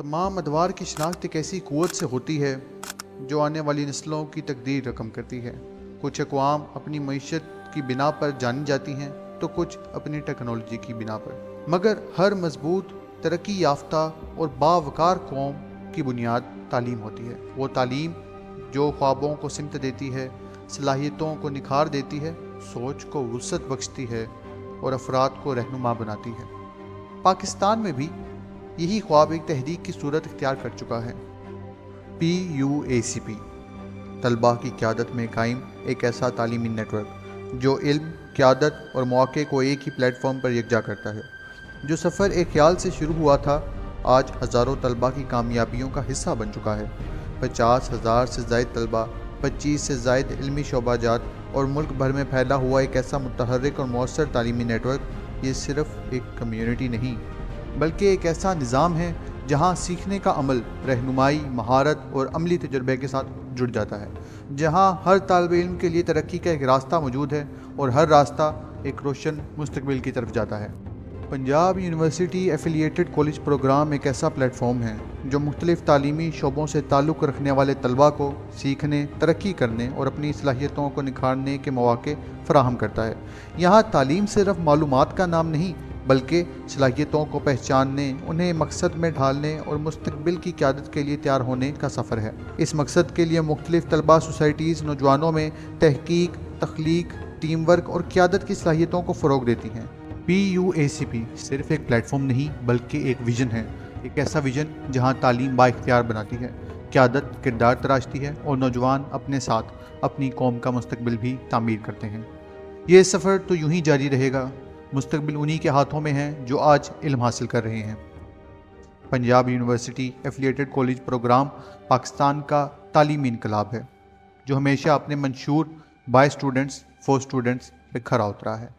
तमाम अदवार की शनाख्त एक ऐसी क़ुव्वत से होती है जो आने वाली नस्लों की तकदीर रकम करती है। कुछ अक़वाम अपनी मईशत की बिना पर जानी जाती हैं तो कुछ अपनी टेक्नोलॉजी की बिना पर, मगर हर मजबूत तरक्की याफ्ता और बावकार कौम की बुनियाद तालीम होती है। वो तालीम जो ख्वाबों को सिमत देती है, सलाहियतों को निखार देती है, सोच को वुसअत बख्शती है और अफराद को रहनुमा बनाती है। पाकिस्तान में भी यही ख्वाब एक तहरीक की सूरत इख्तियार कर चुका है। PUACP तलबा की क़यादत में कायम एक ऐसा तालीमी नेटवर्क जो इल्म, क़यादत और मौक़े को एक ही प्लेटफॉर्म पर यकजा करता है। जो सफ़र एक ख्याल से शुरू हुआ था, आज हज़ारों तलबा की कामयाबियों का हिस्सा बन चुका है। 50,000 से ज़ायद तलबा, 25 से ज़ायद इल्मी शोबाजात और मुल्क भर में फैला हुआ एक ऐसा मुतहर्रिक और मौसर तालीमी नेटवर्क, ये सिर्फ़ एक कम्यूनिटी नहीं बल्कि एक ऐसा निज़ाम है जहाँ सीखने का अमल रहनुमाई, महारत और अमली तजुर्बे के साथ जुड़ जाता है, जहाँ हर तालिब इल्म के लिए तरक्की का एक रास्ता मौजूद है और हर रास्ता एक रोशन मुस्तकबिल की तरफ जाता है। Punjab University affiliated college programme एक ऐसा प्लेटफॉर्म है जो मुख्तलिफ तालीमी शोबों से ताल्लुक़ रखने वाले तलबा को सीखने, तरक्की करने और अपनी सलाहियतों को निखारने के मौक़े फ़राहम करता है। यहाँ तालीम सिर्फ़ मालूमात का नाम नहीं बल्कि सलाहियतों को पहचानने, उन्हें मकसद में ढालने और मुस्तकबिल की क़यादत के लिए तैयार होने का सफ़र है। इस मकसद के लिए मुख्तलिफ तलबा सोसाइटीज़ नौजवानों में तहकीक, तख्लीक, टीम वर्क और क़यादत की सलाहियतों को फ़रोग़ देती हैं। PUACP सिर्फ़ एक प्लेटफॉर्म नहीं बल्कि एक विज़न है, एक ऐसा विज़न जहाँ तालीम बाइख्तियार बनाती है, क़यादत किरदार तराशती है और नौजवान अपने साथ अपनी कौम का मुस्तकबिल भी तामीर करते हैं। ये सफ़र तो यूं ही जारी रहेगा, मुस्तकबिल उन्हीं के हाथों में है जो आज इल्म हासिल कर रहे हैं। Punjab University affiliated college programme Pakistan का तालीमी इनकलाब है जो हमेशा अपने मंशूर बाय स्टूडेंट्स फॉर स्टूडेंट्स पे खरा उतरा है।